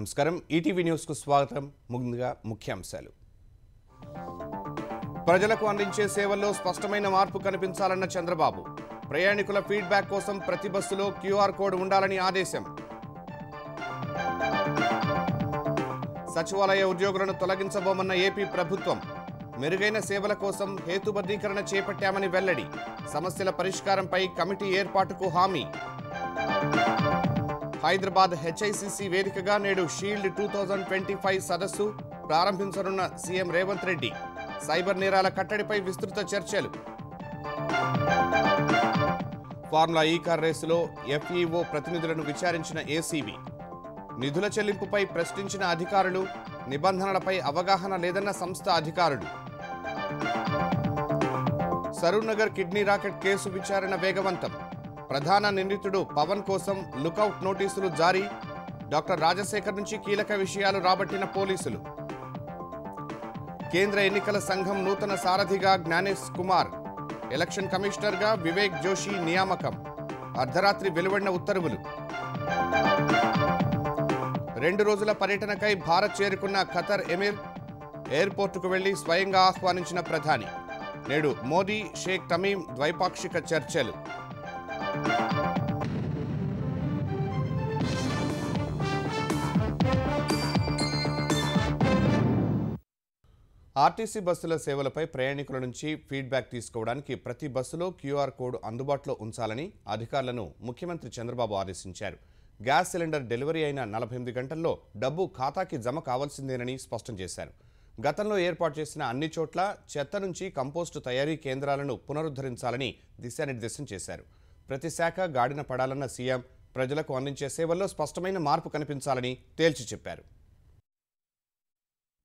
నమస్కారం ETV news కు స్వాగతం ముందుగా ముఖ్యాంశాలు ప్రజలకు అందించే సేవల్లో స్పష్టమైన మార్పు కనిపించాలన్న చంద్రబాబు ప్రయాణికుల ఫీడ్‌బ్యాక్ కోసం ప్రతి బస్సులో క్యూఆర్ కోడ్ ఉండాలని ఆదేశం సచివాలయ ఉద్యోగులను తొలగించబోమన్న ఏపీ ప్రభుత్వం మెరుగైన సేవల కోసం హేతుబద్ధీకరణ చేపట్టామని వెల్లడి సమస్యల పరిష్కారంపై కమిటీ ఏర్పాటుకు హామీ హైదరాబాద్ హెచ్ఐసిసి వేదికగా నేడు షీల్డ్ 2025 సదస్సు ప్రారంభించనున్న సీఎం రేవంత్ రెడ్డి సైబర్ నేరాల కట్టడిపై విస్తృత చర్చలు ఫార్ములా ఈ కార్ రేసులో ఎఫ్ఈఓ ప్రతినిధులను విచారించిన ఏసీబీ నిధుల చెల్లింపుపై ప్రశ్నించిన అధికారులు నిబంధనలపై అవగాహన లేదన్న సంస్థ అధికారులు Saroor Nagar kidney racket case విచారణ వేగవంతం ప్రధాన నిందితుడు పవన్ కోసం లుకౌట్ నోటీసులు జారీ డాక్టర్ రాజశేఖర్ నుంచి కీలక విషయాలు రాబట్టిన పోలీసులు కేంద్ర ఎన్నికల సంఘం నూతన సారథిగా జ్ఞానేష్ కుమార్ ఎలక్షన్ కమిషనర్గా వివేక్ జోషి నియామకం అర్ధరాత్రి వెలువడిన ఉత్తర్వులు 2 రోజుల పర్యటనకై భారత్ చేరుకున్న ఖతర్ ఎమిర్ ఎయిర్పోర్టుకు వెళ్లి స్వయంగా ఆహ్వానించిన ప్రధాని నేడు మోదీ షేక్ తమీం ద్వైపాక్షిక చర్చలు ఆర్టీసీ బస్సుల సేవలపై ప్రయాణికుల నుంచి ఫీడ్‌బ్యాక్ తీసుకోవడానికి ప్రతి బస్సులో క్యూఆర్ కోడ్ అందుబాటులో ఉంచాలని అధికారులను ముఖ్యమంత్రి చంద్రబాబు ఆదేశించారు గ్యాస్ సిలిండర్ డెలివరీ అయిన 48 గంటల్లో డబ్బు ఖాతాకి జమ కావాల్సిందేనని స్పష్టం చేశారు గతంలో ఏర్పాటు చేసిన అన్ని చోట్ల చెత్త నుంచి కంపోస్టు తయారీ కేంద్రాలను పునరుద్ధరించాలని దిశానిర్దేశం చేశారు ప్రతి శాఖ గాడిన పడాలన్న సీఎం ప్రజలకు అందించే సేవల్లో స్పష్టమైన మార్పు కనిపించాలని తేల్చి చెప్పారు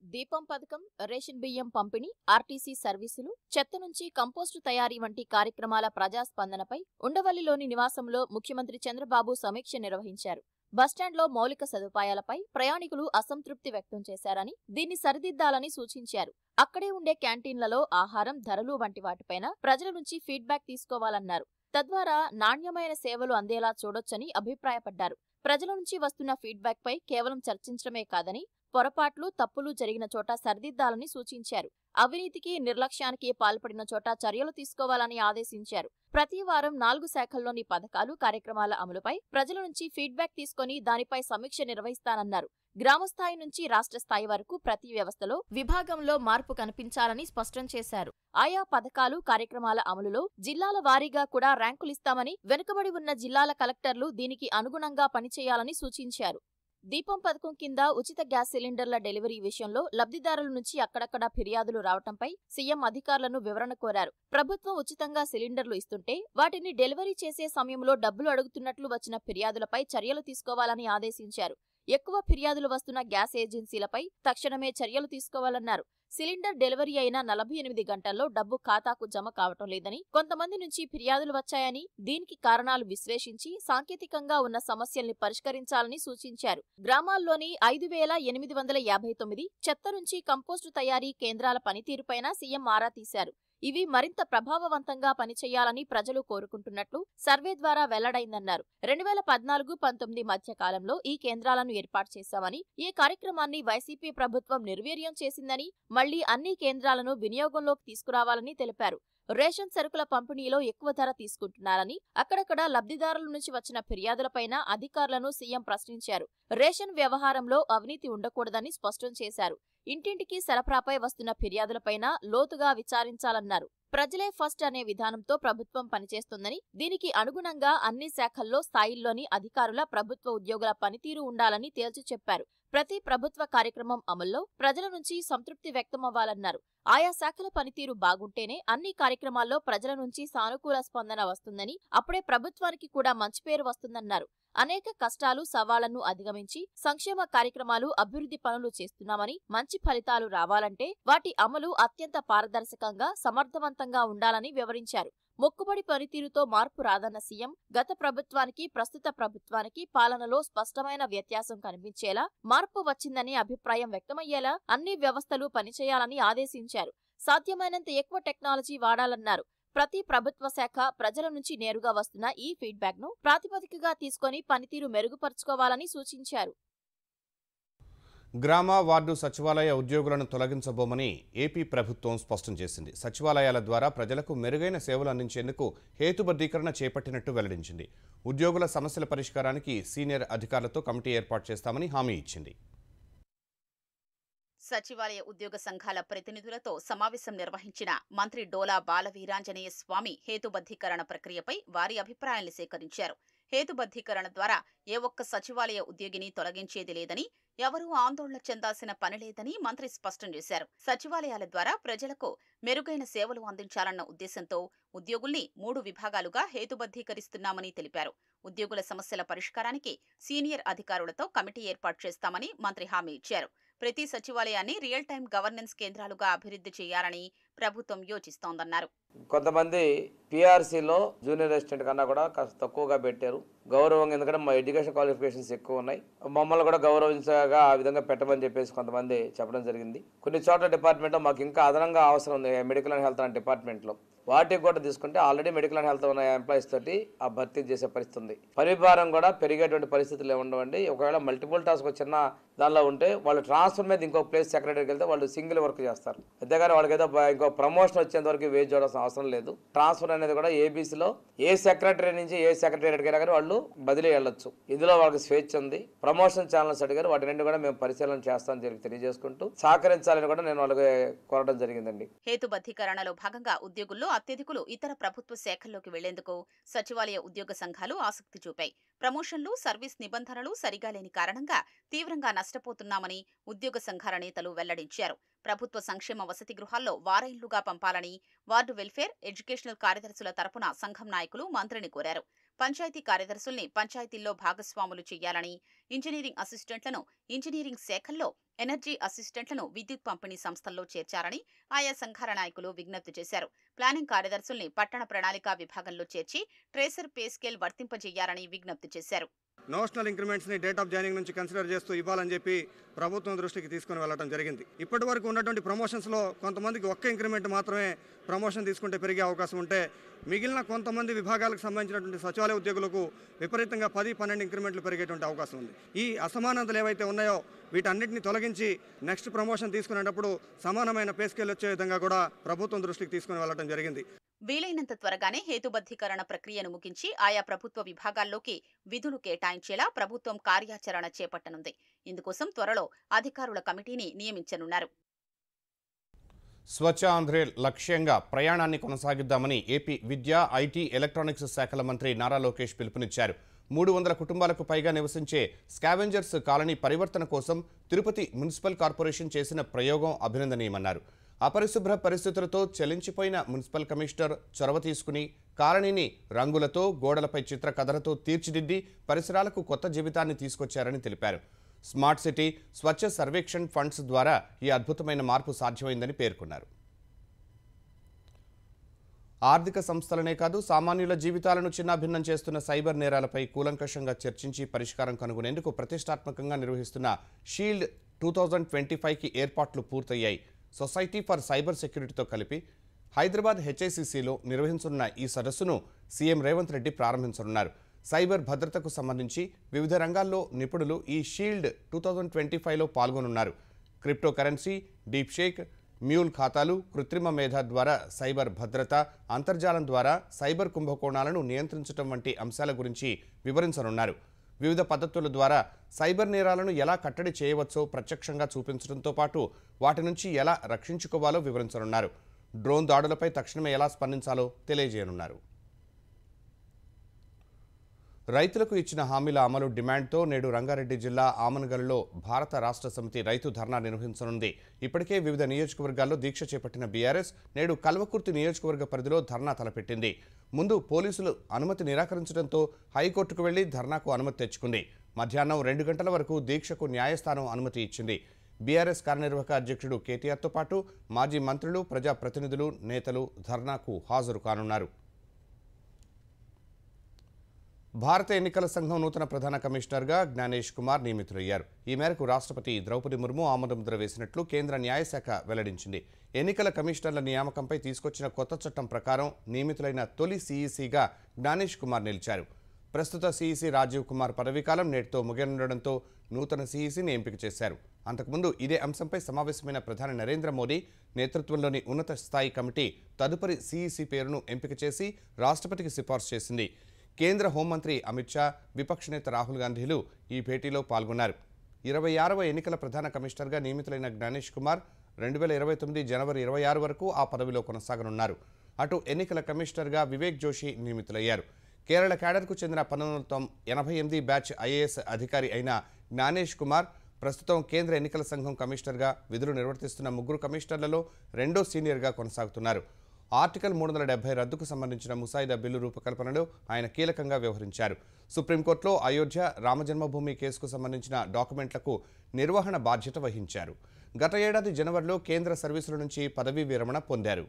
దీపం పథకం రేషన్ బియ్యం పంపిణీ ఆర్టీసీ సర్వీసులు చెత్త నుంచి కంపోస్టు తయారీ వంటి కార్యక్రమాల ప్రజాస్పందనపై ఉండవల్లిలోని నివాసంలో ముఖ్యమంత్రి చంద్రబాబు సమీక్ష నిర్వహించారు బస్టాండ్లో మౌలిక సదుపాయాలపై ప్రయాణికులు అసంతృప్తి వ్యక్తం చేశారని దీన్ని సరిదిద్దాలని సూచించారు అక్కడే ఉండే క్యాంటీన్లలో ఆహారం ధరలు వంటి వాటిపైన ప్రజల నుంచి ఫీడ్‌బ్యాక్ తీసుకోవాలన్నారు తద్వారా నాణ్యమైన సేవలు అందేలా చూడొచ్చని అభిప్రాయపడ్డారు ప్రజల నుంచి వస్తున్న ఫీడ్‌బ్యాక్పై కేవలం చర్చించడమే కాదని పొరపాట్లు తప్పులు జరిగిన చోట సరిదిద్దాలని సూచించారు అవినీతికి నిర్లక్ష్యానికి పాల్పడిన చోట చర్యలు తీసుకోవాలని ఆదేశించారు ప్రతి వారం 4 శాఖల్లోని పథకాలు కార్యక్రమాల అమలుపై ప్రజల నుంచి ఫీడ్‌బ్యాక్ తీసుకుని దానిపై సమీక్ష నిర్వహిస్తానన్నారు గ్రామస్థాయి నుంచి రాష్ట్ర స్థాయి వరకు ప్రతి వ్యవస్థలో విభాగంలో మార్పు కనిపించాలని స్పష్టం చేశారు ఆయా పథకాలు కార్యక్రమాల అమలులో జిల్లాల వారీగా కూడా ర్యాంకులిస్తామని వెనుకబడి ఉన్న జిల్లాల కలెక్టర్లు దీనికి అనుగుణంగా పనిచేయాలని సూచించారు దీపం పథకం కింద ఉచిత గ్యాస్ సిలిండర్ల డెలివరీ విషయంలో లబ్ధిదారుల నుంచి అక్కడక్కడా ఫిర్యాదులు రావటంపై సీఎం అధికారులను వివరణ కోరారు ప్రభుత్వం ఉచితంగా సిలిండర్లు ఇస్తుంటే వాటిని డెలివరీ చేసే సమయంలో డబ్బులు అడుగుతున్నట్లు వచ్చిన ఫిర్యాదులపై చర్యలు తీసుకోవాలని ఆదేశించారు ఎక్కువ ఫిర్యాదులు వస్తున్న గ్యాస్ ఏజెన్సీలపై తక్షణమే చర్యలు తీసుకోవాలన్నారు సిలిండర్ డెలివరీ అయిన 48 గంటల్లో డబ్బు ఖాతాకు జమ కావటం లేదని కొంతమంది నుంచి ఫిర్యాదులు వచ్చాయని దీనికి కారణాలు విశ్లేషించి సాంకేతికంగా ఉన్న సమస్యల్ని పరిష్కరించాలని సూచించారు గ్రామాల్లోని 5859 చెత్త నుంచి కంపోస్టు తయారీ కేంద్రాల పనితీరుపైన సీఎం ఆరా తీశారు ఇవి మరింత ప్రభావవంతంగా పనిచేయాలని ప్రజలు కోరుకుంటున్నట్లు సర్వే ద్వారా వెల్లడైందన్నారు 2014-19 మధ్య కాలంలో ఈ కేంద్రాలను ఏర్పాటు చేశామని ఈ కార్యక్రమాన్ని వైసీపీ ప్రభుత్వం నిర్వీర్యం చేసిందని మళ్లీ అన్ని కేంద్రాలను వినియోగంలోకి తీసుకురావాలని తెలిపారు రేషన్ సరుకుల పంపిణీలో ఎక్కువ ధర తీసుకుంటున్నారని అక్కడక్కడ లబ్ధిదారుల నుంచి వచ్చిన ఫిర్యాదులపైన అధికారులను సీఎం ప్రశ్నించారు రేషన్ వ్యవహారంలో అవినీతి ఉండకూడదని స్పష్టం చేశారు ఇంటింటికి సరఫరాపై వస్తున్న ఫిర్యాదులపైన లోతుగా విచారించాలన్నారు ప్రజలే ఫస్ట్ అనే విధానంతో ప్రభుత్వం పనిచేస్తుందని దీనికి అనుగుణంగా అన్ని శాఖల్లో స్థాయిల్లోని అధికారుల ప్రభుత్వ ఉద్యోగుల పనితీరు ఉండాలని తేల్చి చెప్పారు ప్రతి ప్రభుత్వ కార్యక్రమం అమల్లో ప్రజల నుంచి సంతృప్తి వ్యక్తమవ్వాలన్నారు ఆయా శాఖల పనితీరు బాగుంటేనే అన్ని కార్యక్రమాల్లో ప్రజల నుంచి సానుకూల స్పందన వస్తుందని అప్పుడే ప్రభుత్వానికి కూడా మంచి పేరు వస్తుందన్నారు అనేక కష్టాలు సవాళ్లను అధిగమించి సంక్షేమ కార్యక్రమాలు అభివృద్ధి పనులు చేస్తున్నామని మంచి ఫలితాలు రావాలంటే వాటి అమలు అత్యంత పారదర్శకంగా సమర్థవంతంగా ఉండాలని వివరించారు మొక్కుబడి పనితీరుతో మార్పు రాదన్న సీఎం గత ప్రభుత్వానికి ప్రస్తుత ప్రభుత్వానికి పాలనలో స్పష్టమైన వ్యత్యాసం కనిపించేలా మార్పు వచ్చిందని అభిప్రాయం వ్యక్తమయ్యేలా అన్ని వ్యవస్థలు పనిచేయాలని ఆదేశించారు సాధ్యమైనంత ఎక్కువ టెక్నాలజీ వాడాలన్నారు ప్రతి ప్రభుత్వ శాఖ ప్రజల నుంచి నేరుగా వస్తున్న ఈ ఫీడ్‌బ్యాక్‌ను ప్రాతిపదికగా తీసుకొని పనితీరు మెరుగుపరుచుకోవాలని సూచించారు గ్రామ వార్డు సచివాలయ ఉద్యోగులను తొలగించబోమని ఏపీ ప్రభుత్వం స్పష్టం చేసింది. సచివాలయాల ద్వారా ప్రజలకు మెరుగైన సేవలు అందించేందుకు హేతుబద్ధీకరణ చేపట్టినట్టు వెల్లడించింది. ఉద్యోగుల సమస్యల పరిష్కారానికి సీనియర్ అధికారులతో కమిటీ ఏర్పాటు చేస్తామని హామీ ఇచ్చింది. సచివాలయ ఉద్యోగ సంఘాల ప్రతినిధులతో సమావేశం నిర్వహించిన మంత్రి డోలా బాలవీరాంజనేయ స్వామి హేతుబద్ధీకరణ ప్రక్రియపై వారి అభిప్రాయాన్ని సేకరించారు. హేతుబద్ధీకరణ ద్వారా ఏ ఒక్క సచివాలయ ఉద్యోగిని తొలగించేది లేదని, ఎవరూ ఆందోళన చెందాల్సిన పనిలేదని మంత్రి స్పష్టం చేశారు. సచివాలయాల ద్వారా ప్రజలకు మెరుగైన సేవలు అందించాలన్న ఉద్దేశంతో ఉద్యోగుల్ని 3 విభాగాలుగా హేతుబద్ధీకరిస్తున్నామని తెలిపారు. ఉద్యోగుల సమస్యల పరిష్కారానికి సీనియర్ అధికారులతో కమిటీ ఏర్పాటు చేస్తామని మంత్రి హామీ ఇచ్చారు. ప్రతి సచివాలయాన్ని రియల్ టైం గవర్నెన్స్ కేంద్రాలుగా అభివృద్ధి చేయాలని ప్రభుత్వం యోచిస్తోందన్నారు. కొంతమంది పీఆర్సీలో జూనియర్ అసిస్టెంట్ కన్నా కూడా కాస్త తక్కువగా పెట్టారు. గౌరవంగా, ఎందుకంటే మా ఎడ్యుకేషన్ క్వాలిఫికేషన్స్ ఎక్కువ ఉన్నాయి, మమ్మల్ని కూడా గౌరవించగా ఆ విధంగా పెట్టమని చెప్పేసి కొంతమంది చెప్పడం జరిగింది. కొన్ని చోట్ల డిపార్ట్మెంట్లో మాకు ఇంకా అదనంగా అవసరం ఉంది, మెడికల్ అండ్ హెల్త్ అనే డిపార్ట్మెంట్లో. వాటికి కూడా తీసుకుంటే ఆల్రెడీ మెడికల్ అండ్ హెల్త్ ఉన్న ఎంప్లాయీస్ తోటి ఆ భర్తీ చేసే పరిస్థితి ఉంది. పరిభారం కూడా పెరిగేటువంటి పరిస్థితులు ఏముండవండి. ఒకవేళ మల్టిపుల్ టాస్క్ చిన్న దానిలో ఉంటే వాళ్ళు ట్రాన్స్ఫర్ మీద ఇంకో ప్లేస్ సెక్రటరీకి వెళ్తే వాళ్ళు సింగిల్ వర్క్ చేస్తారు. అంతేగాని వాళ్ళకి ఏదో ఇంకో ప్రమోషన్ వచ్చేంత వరకు వేజ్ చూడాల్సిన అవసరం లేదు. ట్రాన్స్ఫర్ అనేది కూడా ఏబీసీలో ఏ సెక్రటరీ నుంచి ఏ సెక్రటరీకి అయినా కానీ వాళ్ళు బదిలీ వెళ్ళొచ్చు. ఇందులో వాళ్ళకి స్వేచ్ఛ ఉంది. ప్రమోషన్ ఛానల్స్ అడిగారు, వాటి రెండు కూడా మేము పరిశీలన చేస్తామని చెప్పి తెలియజేసుకుంటూ సహకరించాలని కూడా నేను వాళ్ళకి కోరడం జరిగిందండి. హేతుబద్ధీకరణలో భాగంగా ఉద్యోగుల్లో అత్యధికులు ఇతర ప్రభుత్వ శాఖల్లోకి వెళ్లేందుకు సచివాలయ ఉద్యోగ సంఘాలు ఆసక్తి చూపాయి. ప్రమోషన్లు, సర్వీస్ నిబంధనలు సరిగా లేని కారణంగా తీవ్రంగా నష్టపోతున్నామని ఉద్యోగ సంఘాల నేతలు వెల్లడించారు. ప్రభుత్వ సంక్షేమ వసతి గృహాల్లో వారైళ్లుగా పంపాలని వార్డు వెల్ఫేర్, ఎడ్యుకేషనల్ కార్యదర్శుల తరపున సంఘం నాయకులు మంత్రిని కోరారు. పంచాయతీ కార్యదర్శుల్ని పంచాయతీల్లో భాగస్వాములు చేయాలని, ఇంజనీరింగ్ అసిస్టెంట్లను ఇంజనీరింగ్ శాఖల్లో, ఎనర్జీ అసిస్టెంట్లను విద్యుత్ పంపిణీ సంస్థల్లో చేర్చాలని ఆయా సంఘాల నాయకులు విజ్ఞప్తి చేశారు. ప్లానింగ్ కార్యదర్శుల్ని పట్టణ ప్రణాళిక విభాగంలో చేర్చి ట్రేసర్ పే స్కేల్ వర్తింపజేయాలని విజ్ఞప్తి చేశారు. నోషనల్ ఇంక్రిమెంట్స్ని డేట్ ఆఫ్ జాయినింగ్ నుంచి కన్సిడర్ చేస్తూ ఇవ్వాలని చెప్పి ప్రభుత్వం దృష్టికి తీసుకుని వెళ్ళడం జరిగింది. ఇప్పటి వరకు ఉన్నటువంటి ప్రమోషన్స్లో కొంతమందికి ఒక్క ఇంక్రిమెంట్ మాత్రమే ప్రమోషన్ తీసుకుంటే పెరిగే అవకాశం ఉంటే, మిగిలిన కొంతమంది విభాగాలకు సంబంధించినటువంటి సచివాలయ ఉద్యోగులకు విపరీతంగా 10-12 ఇంక్రిమెంట్లు పెరిగేటువంటి అవకాశం ఉంది. ఈ అసమానతలు ఏవైతే ఉన్నాయో వీటన్నిటిని తొలగించి నెక్స్ట్ ప్రమోషన్ తీసుకునేటప్పుడు సమానమైన పే స్కేల్ వచ్చే విధంగా కూడా ప్రభుత్వం దృష్టికి తీసుకుని వెళ్ళడం జరిగింది. వీలైనంత త్వరగానే హేతుబద్ధీకరణ ప్రక్రియను ముగించి ఆయా ప్రభుత్వ విభాగాల్లోకి విధులు కేటాయించేలా ప్రభుత్వం కార్యాచరణ చేపట్టనుంది. ఇందుకోసం త్వరలో అధికారుల కమిటీని నియమించనున్నారు. స్వచ్ఛ ఆంధ్రే లక్ష్యంగా ప్రయాణాన్ని కొనసాగిద్దామని ఏపీ విద్యా, ఐటీ, ఎలక్ట్రానిక్స్ శాఖల మంత్రి నారా లోకేష్ పిలుపునిచ్చారు. 300 కుటుంబాలకు పైగా నివసించే స్కావెంజర్స్ కాలనీ పరివర్తన కోసం తిరుపతి మున్సిపల్ కార్పొరేషన్ చేసిన ప్రయోగం అభినందనీయమన్నారు. అపరిశుభ్ర పరిస్థితులతో చెలించిపోయిన మున్సిపల్ కమిషనర్ చొరవ తీసుకుని కాలనీని రంగులతో, గోడలపై చిత్రకథలతో తీర్చిదిద్ది పరిసరాలకు కొత్త జీవితాన్ని తీసుకొచ్చారని తెలిపారు. స్మార్ట్ సిటీ, స్వచ్ఛ సర్వేక్షణ్ ఫండ్స్ ద్వారా ఈ అద్భుతమైన మార్పు సాధ్యమైందని పేర్కొన్నారు. ఆర్థిక సంస్థలనే కాదు, సామాన్యుల జీవితాలను చిన్నాభిన్నం చేస్తున్న సైబర్ నేరాలపై కూలంకషంగా చర్చించి పరిష్కారం కనుగొనేందుకు ప్రతిష్టాత్మకంగా నిర్వహిస్తున్న షీల్డ్ 2025కి ఏర్పాట్లు పూర్తయ్యాయి. సొసైటీ ఫర్ సైబర్ సెక్యూరిటీతో కలిపి హైదరాబాద్ హెచ్ఐసిసిలో నిర్వహించనున్న ఈ సదస్సును సీఎం రేవంత్ రెడ్డి ప్రారంభించనున్నారు. సైబర్ భద్రతకు సంబంధించి వివిధ రంగాల్లో నిపుణులు ఈ షీల్డ్ 2025లో పాల్గొనున్నారు. Crypto currency, deep fake, mule ఖాతాలు, కృత్రిమ మేధ ద్వారా సైబర్ భద్రత, అంతర్జాలం ద్వారా సైబర్ కుంభకోణాలను నియంత్రించడం వంటి అంశాల గురించి వివరించనున్నారు. వివిధ పద్ధతుల ద్వారా సైబర్ నేరాలను ఎలా కట్టడి చేయవచ్చో ప్రత్యక్షంగా చూపించడంతో పాటు వాటి నుంచి ఎలా రక్షించుకోవాలో వివరించనున్నారు. డ్రోన్ దాడులపై తక్షణమే ఎలా స్పందించాలో తెలియజేయనున్నారు. రైతులకు ఇచ్చిన హామీల అమలు డిమాండ్తో నేడు రంగారెడ్డి జిల్లా ఆమనగల్లో భారత రాష్ట్ర సమితి రైతు ధర్నా నిర్వహించనుంది. ఇప్పటికే వివిధ నియోజకవర్గాల్లో దీక్ష చేపట్టిన బీఆర్ఎస్ నేడు కల్వకుర్తి నియోజకవర్గ పరిధిలో ధర్నా తలపెట్టింది. ముందు పోలీసులు అనుమతి నిరాకరించడంతో హైకోర్టుకు వెళ్లి ధర్నాకు అనుమతి తెచ్చుకుంది. మధ్యాహ్నం 2 గంటల వరకు దీక్షకు న్యాయస్థానం అనుమతి ఇచ్చింది. బీఆర్ఎస్ కార్యనిర్వాహక అధ్యక్షుడు కేటీఆర్తో పాటు మాజీ మంత్రులు, ప్రజాప్రతినిధులు, నేతలు ధర్నాకు హాజరు కానున్నారు. భారత ఎన్నికల సంఘం నూతన ప్రధాన కమిషనర్గా జ్ఞానేష్ కుమార్ నియమితులయ్యారు. ఈ మేరకు రాష్ట్రపతి ద్రౌపది ముర్ము ఆమోదముద్ర వేసినట్లు కేంద్ర న్యాయశాఖ వెల్లడించింది. ఎన్నికల కమిషనర్ల నియామకంపై తీసుకొచ్చిన కొత్త చట్టం ప్రకారం నియమితులైన తొలి సీఈసీగా జ్ఞానేష్ కుమార్ నిలిచారు. ప్రస్తుత సీఈసీ రాజీవ్ కుమార్ పదవీకాలం నేటితో ముగియనుండడంతో నూతన సీఈసీని ఎంపిక చేశారు. అంతకుముందు ఇదే అంశంపై సమావేశమైన ప్రధాని నరేంద్ర మోదీ నేతృత్వంలోని ఉన్నత స్థాయి కమిటీ తదుపరి సిఈసి పేరును ఎంపిక చేసి రాష్ట్రపతికి సిఫార్సు చేసింది. కేంద్ర హోంమంత్రి అమిత్ షా, విపక్ష నేత రాహుల్ గాంధీలు ఈ భేటీలో పాల్గొన్నారు. 26వ ఎన్నికల ప్రధాన కమిషనర్గా నియమితులైన జ్ఞానేష్ కుమార్ 2029 జనవరి 26 వరకు ఆ పదవిలో కొనసాగనున్నారు. అటు ఎన్నికల కమిషనర్గా వివేక్ జోషి నియమితులయ్యారు. కేరళ క్యాడర్కు చెందిన 1988 బ్యాచ్ ఐఏఎస్ అధికారి అయిన జ్ఞానేష్ కుమార్ ప్రస్తుతం కేంద్ర ఎన్నికల సంఘం కమిషనర్గా విధులు నిర్వర్తిస్తున్న 3 కమిషనర్లలో రెండో సీనియర్గా కొనసాగుతున్నారు. ఆర్టికల్ 370 రద్దుకు సంబంధించిన ముసాయిదా బిల్లు రూపకల్పనలో ఆయన కీలకంగా వ్యవహరించారు. సుప్రీంకోర్టులో అయోధ్య రామజన్మభూమి కేసుకు సంబంధించిన డాక్యుమెంట్లకు నిర్వహణ బాధ్యత వహించారు. గత ఏడాది జనవరిలో కేంద్ర సర్వీసుల నుంచి పదవీ విరమణ పొందారు.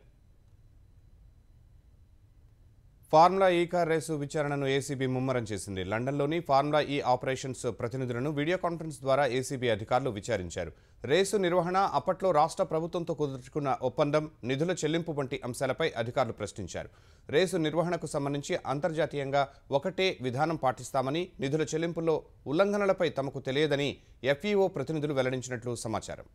ఫార్ములా ఈ కార్ రేసు విచారణను ఏసీబీ ముమ్మరం చేసింది. లండన్లోని ఫార్ములా ఈ ఆపరేషన్స్ ప్రతినిధులను వీడియో కాన్ఫరెన్స్ ద్వారా ఏసీబీ అధికారులు విచారించారు. రేసు నిర్వహణ, అప్పట్లో రాష్ట్ర ప్రభుత్వంతో కుదుర్చుకున్న ఒప్పందం, నిధుల చెల్లింపు వంటి అంశాలపై అధికారులు ప్రశ్నించారు. రేసు నిర్వహణకు సంబంధించి అంతర్జాతీయంగా ఒకటే విధానం పాటిస్తామని, నిధుల చెల్లింపుల్లో ఉల్లంఘనలపై తమకు తెలియదని ఎఫ్ఈఓ ప్రతినిధులు వెల్లడించినట్లు సమాచారం.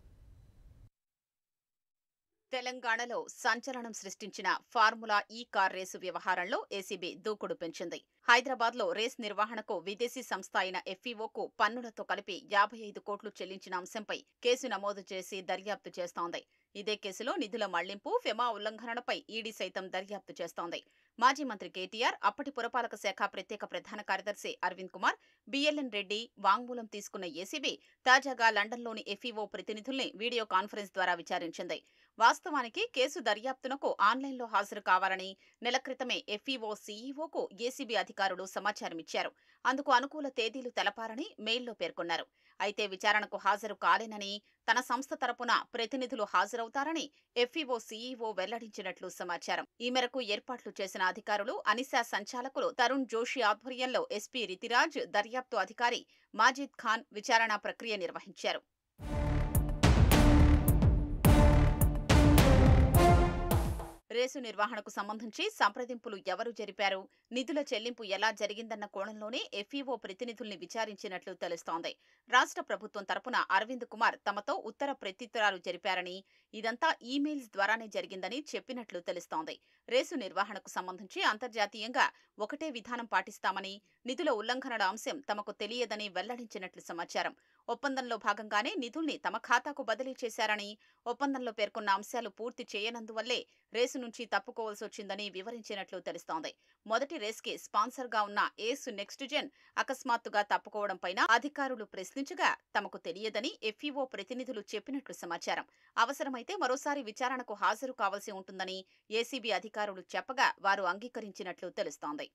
తెలంగాణలో సంచలనం సృష్టించిన ఫార్ములా ఈ కార్ రేసు వ్యవహారంలో ఏసీబీ దూకుడు పెంచింది. హైదరాబాద్లో రేస్ నిర్వహణకు విదేశీ సంస్థ అయిన ఎఫ్ఈఓకు పన్నులతో కలిపి 55 కోట్లు చెల్లించిన అంశంపై కేసు నమోదు చేసి దర్యాప్తు చేస్తోంది. ఇదే కేసులో నిధుల మళ్లింపు, ఫెమా ఉల్లంఘనలపై ఈడీ సైతం దర్యాప్తు చేస్తోంది. మాజీ మంత్రి కేటీఆర్, అప్పటి పురపాలక శాఖ ప్రత్యేక ప్రధాన కార్యదర్శి అరవింద్ కుమార్, బిఎల్ఎన్ రెడ్డి వాంగ్మూలం తీసుకున్న ఏసీబీ తాజాగా లండన్లోని ఎఫ్ఈఓ ప్రతినిధుల్ని వీడియో కాన్ఫరెన్స్ ద్వారా విచారించింది. వాస్తవానికి కేసు దర్యాప్తునకు ఆన్లైన్లో హాజరు కావాలని నెల క్రితమే ఎఫ్ఈఓ సీఈఓకు ఏసీబీ అధికారులు సమాచారమిచ్చారు. అందుకు అనుకూల తేదీలు తెలపాలని మెయిల్లో పేర్కొన్నారు. అయితే విచారణకు హాజరు కాలేనని, తన సంస్థ తరపున ప్రతినిధులు హాజరవుతారని ఎఫ్ఈఓ సీఈఓ వెల్లడించినట్లు సమాచారం. ఈ మేరకు ఏర్పాట్లు చేసిన అధికారులు అనిశా సంచాలకులు తరుణ్ జోషి ఆధ్వర్యంలో ఎస్పీ రితిరాజ్, దర్యాప్తు అధికారి మాజిద్ ఖాన్ విచారణ ప్రక్రియ నిర్వహించారు. రేసు నిర్వహణకు సంబంధించి సంప్రదింపులు ఎవరు జరిపారు, నిధుల చెల్లింపు ఎలా జరిగిందన్న కోణంలోనే ఎఫ్ఈఓ ప్రతినిధుల్ని విచారించినట్లు తెలుస్తోంది. రాష్ట్ర ప్రభుత్వం తరపున అరవింద్ కుమార్ తమతో ఉత్తర ప్రత్యుత్తరాలు జరిపారని, ఇదంతా ఈమెయిల్స్ ద్వారానే జరిగిందని చెప్పినట్లు తెలుస్తోంది. రేసు నిర్వహణకు సంబంధించి అంతర్జాతీయంగా ఒకటే విధానం పాటిస్తామని, నిధుల ఉల్లంఘనల అంశం తమకు తెలియదని వెల్లడించినట్లు సమాచారం. ఒప్పందంలో భాగంగానే నిధుల్ని తమ ఖాతాకు బదిలీ చేశారని, ఒప్పందంలో పేర్కొన్న అంశాలు పూర్తి చేయనందువల్లే రేసు నుంచి తప్పుకోవాల్సి వచ్చిందని వివరించినట్లు తెలుస్తోంది. మొదటి రేస్కి స్పాన్సర్గా ఉన్న ఏస్ నెక్స్ట్ జెన్ అకస్మాత్తుగా తప్పుకోవడంపైన అధికారులు ప్రశ్నించగా తమకు తెలియదని ఎఫ్ఈఓ ప్రతినిధులు చెప్పినట్లు సమాచారం. అవసరమైతే మరోసారి విచారణకు హాజరు కావాల్సి ఉంటుందని ఏసీబీ అధికారులు చెప్పగా వారు అంగీకరించినట్లు తెలుస్తోంది.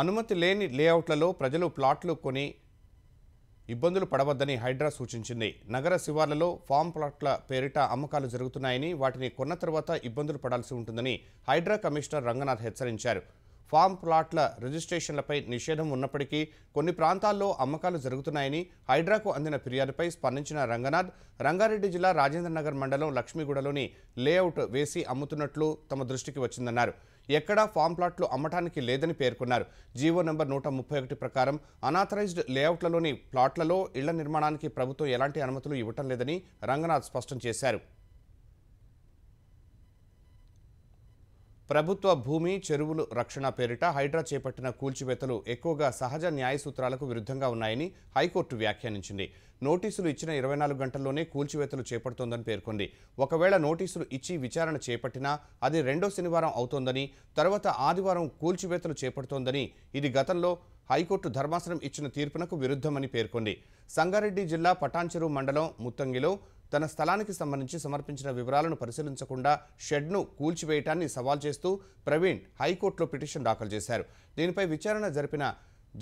అనుమతి లేని లేఅవుట్లలో ప్రజలు ప్లాట్లు కొని ఇబ్బందులు పడవద్దని హైడ్రా సూచించింది. నగర శివార్లలో ఫామ్ ప్లాట్ల పేరిట అమ్మకాలు జరుగుతున్నాయని, వాటిని కొన్న తర్వాత ఇబ్బందులు పడాల్సి ఉంటుందని హైడ్రా కమిషనర్ రంగనాథ్ హెచ్చరించారు. ఫామ్ ప్లాట్ల రిజిస్ట్రేషన్లపై నిషేధం ఉన్నప్పటికీ కొన్ని ప్రాంతాల్లో అమ్మకాలు జరుగుతున్నాయని హైడ్రాకు అందిన ఫిర్యాదుపై స్పందించిన రంగనాథ్, రంగారెడ్డి జిల్లా రాజేంద్రనగర్ మండలం లక్ష్మీగూడలోని లేఅవుట్ వేసి అమ్ముతున్నట్లు తమ దృష్టికి వచ్చిందన్నారు. ఎక్కడా ఫామ్ ప్లాట్లు అమ్మటానికి లేదని పేర్కొన్నారు. జీవో నంబర్ 131 ప్రకారం అనాథరైజ్డ్ లేఅవుట్లలోని ప్లాట్లలో ఇళ్ల నిర్మాణానికి ప్రభుత్వం ఎలాంటి అనుమతులు ఇవ్వటం లేదని రంగనాథ్ స్పష్టం చేశారు. ప్రభుత్వ భూమి, చెరువులు రక్షణ పేరిట హైడ్రా చేపట్టిన కూల్చివేతలు ఎక్కువగా సహజ న్యాయ సూత్రాలకు విరుద్ధంగా ఉన్నాయని హైకోర్టు వ్యాఖ్యానించింది. నోటీసులు ఇచ్చిన 24 గంటల్లోనే కూల్చివేతలు చేపడుతోందని పేర్కొంది. ఒకవేళ నోటీసులు ఇచ్చి విచారణ చేపట్టినా అది రెండో శనివారం అవుతోందని, తర్వాత ఆదివారం కూల్చివేతలు చేపడుతోందని, ఇది గతంలో హైకోర్టు ధర్మాసనం ఇచ్చిన తీర్పునకు విరుద్ధమని పేర్కొంది. సంగారెడ్డి జిల్లా పటాన్చెరు మండలం ముత్తంగిలో తన స్థలానికి సంబంధించి సమర్పించిన వివరాలను పరిశీలించకుండా షెడ్ను కూల్చివేయటాన్ని సవాల్ చేస్తూ ప్రవీణ్ హైకోర్టులో పిటిషన్ దాఖలు చేశారు. దీనిపై విచారణ జరిపిన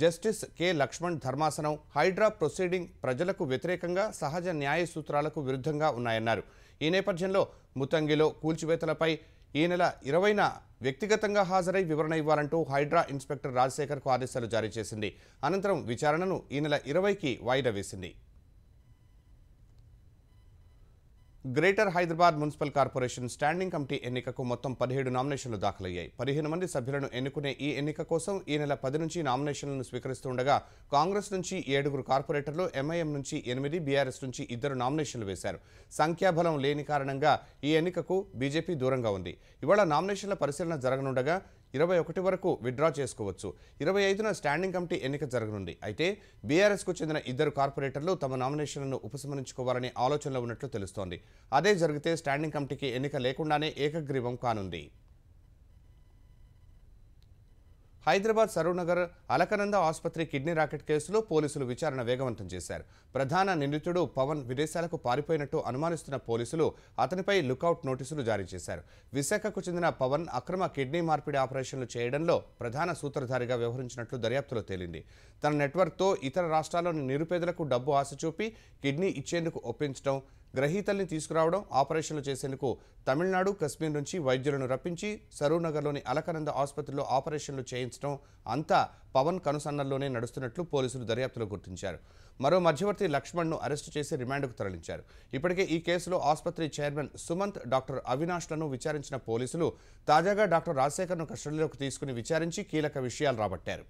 జస్టిస్ కె లక్ష్మణ్ ధర్మాసనం హైడ్రా ప్రొసీడింగ్ ప్రజలకు వ్యతిరేకంగా, సహజ న్యాయ సూత్రాలకు విరుద్ధంగా ఉన్నాయన్నారు. ఈ నేపథ్యంలో ముత్తంగిలో కూల్చివేతలపై ఈ నెల 20న వ్యక్తిగతంగా హాజరై వివరణ ఇవ్వాలంటూ హైడ్రా ఇన్స్పెక్టర్ రాజశేఖర్కు ఆదేశాలు జారీ చేసింది. అనంతరం విచారణను ఈ నెల 20కి వాయిదా వేసింది. Greater Hyderabad municipal corporation standing committee ఎన్నికకు మొత్తం 17 నామినేషన్లు దాఖలయ్యాయి. 15 మంది సభ్యులను ఎన్నుకునే ఈ ఎన్నిక కోసం ఈ నెల 10 నుంచి నామినేషన్లను స్వీకరిస్తుండగా కాంగ్రెస్ నుంచి 7 కార్పొరేటర్లు, ఎంఐఎం నుంచి 8, బీఆర్ఎస్ నుంచి 2 నామినేషన్లు వేశారు. సంఖ్యాబలం లేని కారణంగా ఈ ఎన్నికకు బీజేపీ దూరంగా ఉంది. ఇవాళ నామినేషన్ల పరిశీలన జరగనుండగా 21 వరకు విత్డ్రా చేసుకోవచ్చు. 25న స్టాండింగ్ కమిటీ ఎన్నిక జరగనుంది. అయితే బీఆర్ఎస్కు చెందిన 2 కార్పొరేటర్లు తమ నామినేషన్లను ఉపసంహరించుకోవాలనే ఆలోచనలో ఉన్నట్లు తెలుస్తోంది. అదే జరిగితే స్టాండింగ్ కమిటీకి ఎన్నిక లేకుండానే ఏకగ్రీవం కానుంది. హైదరాబాద్ సరూనగర్ అలకనంద ఆసుపత్రి కిడ్నీ రాకెట్ కేసులో పోలీసులు విచారణ వేగవంతం చేశారు. ప్రధాన నిందితుడు పవన్ విదేశాలకు పారిపోయినట్టు అనుమానిస్తున్న పోలీసులు అతనిపై లుకౌట్ నోటీసులు జారీ చేశారు. విశాఖకు చెందిన పవన్ అక్రమ కిడ్నీ మార్పిడి ఆపరేషన్లు చేయడంలో ప్రధాన సూత్రధారిగా వ్యవహరించినట్లు దర్యాప్తులో తేలింది. తన నెట్వర్క్తో ఇతర రాష్ట్రాల్లోని నిరుపేదలకు డబ్బు ఆశ చూపి కిడ్నీ ఇచ్చేందుకు ఒప్పించడం, గ్రహీతల్ని తీసుకురావడం, ఆపరేషన్లు చేసేందుకు తమిళనాడు, కశ్మీర్ నుంచి వైద్యులను రప్పించి సరూనగర్లోని అలకనంద ఆసుపత్రిలో ఆపరేషన్లు చేయించడం అంతా పవన్ కనుసన్నల్లోనే నడుస్తున్నట్లు పోలీసులు దర్యాప్తులో గుర్తించారు. మరో మధ్యవర్తి లక్ష్మణ్ను అరెస్టు చేసి రిమాండ్కు తరలించారు. ఇప్పటికే ఈ కేసులో ఆసుపత్రి చైర్మన్ సుమంత్, డాక్టర్ అవినాష్లను విచారించిన పోలీసులు తాజాగా డాక్టర్ రాజశేఖర్ను కస్టడీలోకి తీసుకుని విచారించి కీలక విషయాలు రాబట్టారు.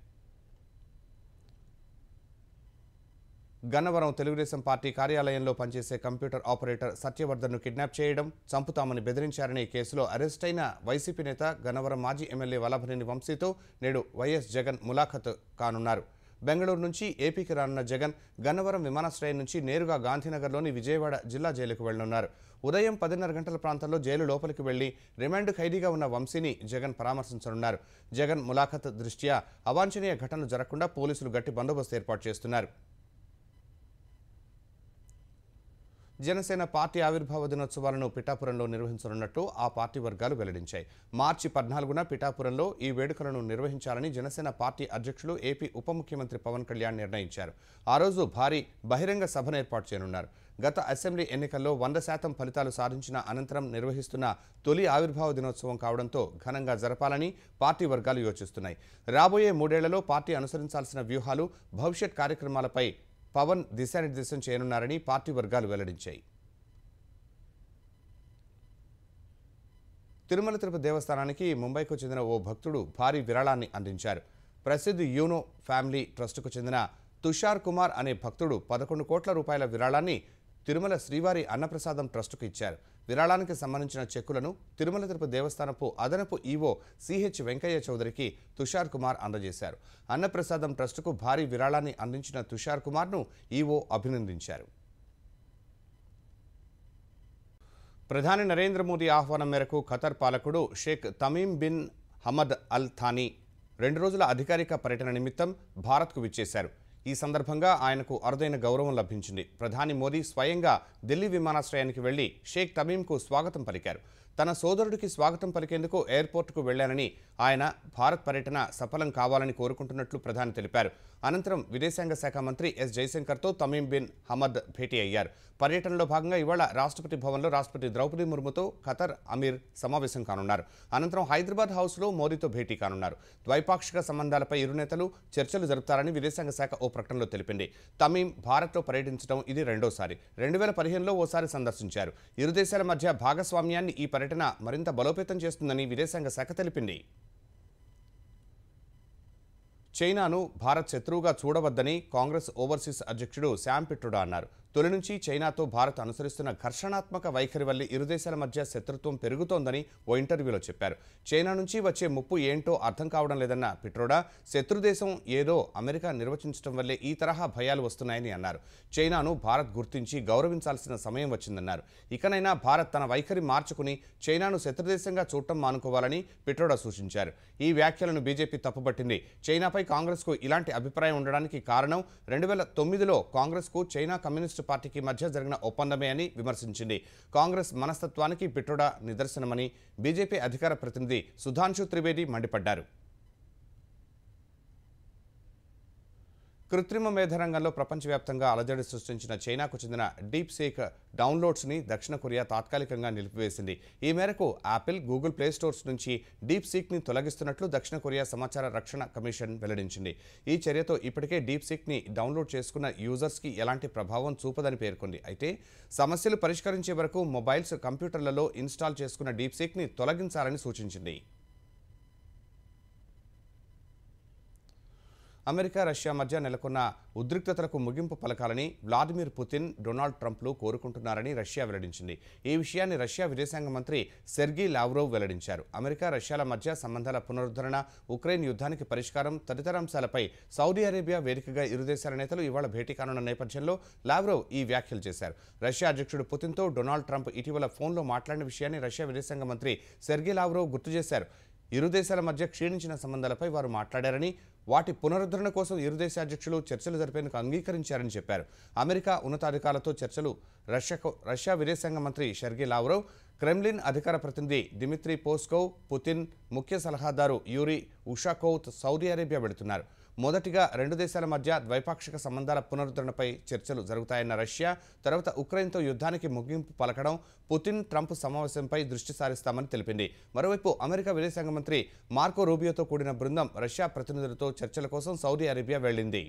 గన్నవరం తెలుగుదేశం పార్టీ కార్యాలయంలో పనిచేసే కంప్యూటర్ ఆపరేటర్ సత్యవర్ధన్ను కిడ్నాప్ చేయడం, చంపుతామని బెదిరించారనే కేసులో అరెస్ట్ అయిన వైసీపీ నేత గన్నవరం మాజీ ఎమ్మెల్యే వల్లభనేని వంశీతో నేడు వైఎస్ జగన్ ములాఖత్ కానున్నారు. బెంగళూరు నుంచి ఏపీకి రానున్న జగన్ గన్నవరం విమానాశ్రయం నుంచి నేరుగా గాంధీనగర్లోని విజయవాడ జిల్లా జైలుకు వెళ్లనున్నారు. ఉదయం 10:30 గంటల ప్రాంతంలో జైలు లోపలికి వెళ్లి రిమాండ్ ఖైదీగా ఉన్న వంశీని జగన్ పరామర్శించనున్నారు. జగన్ ములాఖత్ దృష్ట్యా అవాంఛనీయ ఘటనలు జరగకుండా పోలీసులు గట్టి బందోబస్తు ఏర్పాటు చేస్తున్నారు. జనసేన పార్టీ ఆవిర్భావ దినోత్సవాలను పిఠాపురంలో నిర్వహించనున్నట్టు ఆ పార్టీ వర్గాలు వెల్లడించాయి. మార్చి 14న పిఠాపురంలో ఈ వేడుకలను నిర్వహించాలని జనసేన పార్టీ అధ్యక్షులు, ఏపీ ఉప ముఖ్యమంత్రి పవన్ కళ్యాణ్ నిర్ణయించారు. ఆ రోజు భారీ బహిరంగ సభను ఏర్పాటు చేయనున్నారు. గత అసెంబ్లీ ఎన్నికల్లో 100% ఫలితాలు సాధించిన అనంతరం నిర్వహిస్తున్న తొలి ఆవిర్భావ దినోత్సవం కావడంతో ఘనంగా జరపాలని పార్టీ వర్గాలు యోచిస్తున్నాయి. రాబోయే 3 ఏళ్లలో పార్టీ అనుసరించాల్సిన వ్యూహాలు, భవిష్యత్ కార్యక్రమాలపై పవన్ దిశానిర్దేశం చేయనున్నారని పార్టీ వర్గాలు వెల్లడించాయి. తిరుమల తిరుపతి దేవస్థానానికి ముంబైకు చెందిన ఓ భక్తుడు భారీ విరాళాన్ని అందించారు. ప్రసిద్ధ యూనో ఫ్యామిలీ ట్రస్టుకు చెందిన తుషార్ కుమార్ అనే భక్తుడు 11 కోట్ల రూపాయల విరాళాన్ని తిరుమల శ్రీవారి అన్నప్రసాదం ట్రస్టుకు ఇచ్చారు. విరాళానికి సంబంధించిన చెక్కులను తిరుమల తిరుపతి దేవస్థానపు అదనపు ఈవో సిహెచ్ వెంకయ్య చౌదరికి తుషార్ కుమార్ అందజేశారు. అన్నప్రసాదం ట్రస్టుకు భారీ విరాళాన్ని అందించిన తుషార్ కుమార్ను ఈవో అభినందించారు. ప్రధాని నరేంద్ర మోదీ ఆహ్వానం మేరకు ఖతర్ పాలకుడు Sheikh Tamim bin Hamad Al Thani 2 రోజుల అధికారిక పర్యటన నిమిత్తం భారత్కు విచ్చేశారు. ఈ సందర్భంగా ఆయనకు అరుదైన గౌరవం లభించింది. ప్రధాని మోదీ స్వయంగా ఢిల్లీ విమానాశ్రయానికి వెళ్లి షేక్ తమీమ్కు స్వాగతం పలికారు. తన సోదరుడికి స్వాగతం పలికేందుకు ఎయిర్పోర్టుకు వెళ్లానని, ఆయన భారత్ పర్యటన సఫలం కావాలని కోరుకుంటున్నట్లు ప్రధాని తెలిపారు. అనంతరం విదేశాంగ శాఖ మంత్రి ఎస్ జైశంకర్తో తమీమ్ బిన్ హమద్ భేటీ అయ్యారు. పర్యటనలో భాగంగా ఇవాళ రాష్ట్రపతి భవన్లో రాష్ట్రపతి ద్రౌపది ముర్ముతో ఖతర్ అమీర్ సమావేశం కానున్నారు. అనంతరం హైదరాబాద్ హౌస్లో మోదీతో భేటీ కానున్నారు. ద్వైపాక్షిక సంబంధాలపై ఇరు నేతలు చర్చలు జరుపుతారని విదేశాంగ శాఖ ఓ ప్రకటనలో తెలిపింది. తమీమ్ భారత్లో పర్యటించడం ఇది రెండోసారి. 2015లో ఓసారి సందర్శించారు. ఇరు దేశాల మధ్య భాగస్వామ్యాన్ని ఈ పర్యటన మరింత బలోపేతం చేస్తుందని విదేశాంగ శాఖ తెలిపింది. చైనాను భారత్ శత్రువుగా చూడవద్దని కాంగ్రెస్ ఓవర్సీస్ అధ్యక్షుడు శామ్ పిట్రోడా అన్నారు. తొలి నుంచి చైనాతో భారత్ అనుసరిస్తున్న ఘర్షణాత్మక వైఖరి వల్ల ఇరు దేశాల మధ్య శత్రుత్వం పెరుగుతోందని ఓ ఇంటర్వ్యూలో చెప్పారు. చైనా నుంచి వచ్చే ముప్పు ఏంటో అర్థం కావడం లేదన్న పిట్రోడా, శత్రుదేశం ఏదో అమెరికా నిర్వచించడం వల్లే ఈ తరహా భయాలు వస్తున్నాయని అన్నారు. చైనాను భారత్ గుర్తించి గౌరవించాల్సిన సమయం వచ్చిందన్నారు. ఇకనైనా భారత్ తన వైఖరి మార్చుకుని చైనాను శత్రుదేశంగా చూడటం మానుకోవాలని పిట్రోడా సూచించారు. ఈ వ్యాఖ్యలను బీజేపీ తప్పుపట్టింది. చైనాపై కాంగ్రెస్కు ఇలాంటి అభిప్రాయం ఉండడానికి కారణం 2009లో కాంగ్రెస్కు చైనా కమ్యూనిస్టు పార్టీకి మధ్య జరిగిన ఒప్పందమే అని విమర్శించింది. కాంగ్రెస్ మనస్తత్వానికి పిట్రోడా నిదర్శనమని బీజేపీ అధికార ప్రతినిధి సుధాంశు త్రివేది మండిపడ్డారు. కృత్రిమ మేధ రంగంలో ప్రపంచవ్యాప్తంగా అలజడి సృష్టించిన చైనాకు చెందిన డీప్ సీక్ డౌన్లోడ్స్ని దక్షిణ కొరియా తాత్కాలికంగా నిలిపివేసింది. ఈ మేరకు యాపిల్, గూగుల్ ప్లే స్టోర్స్ నుంచి డీప్ సీక్ని తొలగిస్తున్నట్లు దక్షిణ కొరియా సమాచార రక్షణ కమిషన్ వెల్లడించింది. ఈ చర్యతో ఇప్పటికే డీప్ సీక్ని డౌన్లోడ్ చేసుకున్న యూజర్స్కి ఎలాంటి ప్రభావం చూపదని పేర్కొంది. అయితే సమస్యలు పరిష్కరించే వరకు మొబైల్స్, కంప్యూటర్లలో ఇన్స్టాల్ చేసుకున్న డీప్ సీక్ని తొలగించాలని సూచించింది. అమెరికా, రష్యా మధ్య నెలకొన్న ఉద్రిక్తతలకు ముగింపు పలకాలని వ్లాదిమిర్ పుతిన్, డొనాల్డ్ ట్రంప్లు కోరుకుంటున్నారని రష్యా వెల్లడించింది. ఈ విషయాన్ని రష్యా విదేశాంగ మంత్రి సెర్గీ లావ్రోవ్ వెల్లడించారు. అమెరికా, రష్యాల మధ్య సంబంధాల పునరుద్ధరణ, ఉక్రెయిన్ యుద్ధానికి పరిష్కారం తదితర అంశాలపై సౌదీ అరేబియా వేదికగా ఇరు దేశాల నేతలు ఇవాళ భేటీ కానున్న నేపథ్యంలో లావ్రోవ్ ఈ వ్యాఖ్యలు చేశారు. రష్యా అధ్యక్షుడు పుతిన్తో డొనాల్డ్ ట్రంప్ ఇటీవల ఫోన్లో మాట్లాడిన విషయాన్ని రష్యా విదేశాంగ మంత్రి సెర్గీ లావ్రోవ్ గుర్తు చేశారు. ఇరు దేశాల మధ్య క్షీణించిన సంబంధాలపై వారు మాట్లాడారని, వాటి పునరుద్ధరణ కోసం ఇరు దేశ అధ్యక్షులు చర్చలు జరిపేందుకు అంగీకరించారని చెప్పారు. అమెరికా ఉన్నతాధికారులతో చర్చలు రష్యా విదేశాంగ మంత్రి సెర్గీ లావ్రోవ్, క్రెమ్లిన్ అధికార ప్రతినిధి దిమిత్రీ పోస్కోవ్, పుతిన్ ముఖ్య సలహాదారు యూరీ ఉషాకోవ్ సౌదీ అరేబియా వెళుతున్నారు. మొదటిగా రెండు దేశాల మధ్య ద్వైపాక్షిక సంబంధాల పునరుద్ధరణపై చర్చలు జరుగుతాయన్న రష్యా, తర్వాత ఉక్రెయిన్తో యుద్ధానికి ముగింపు పలకడం, పుతిన్, ట్రంప్ సమావేశంపై దృష్టి సారిస్తామని తెలిపింది. మరోవైపు అమెరికా విదేశాంగ మంత్రి మార్కో రూబియోతో కూడిన బృందం రష్యా ప్రతినిధులతో చర్చల కోసం సౌదీ అరేబియా వెళ్లింది.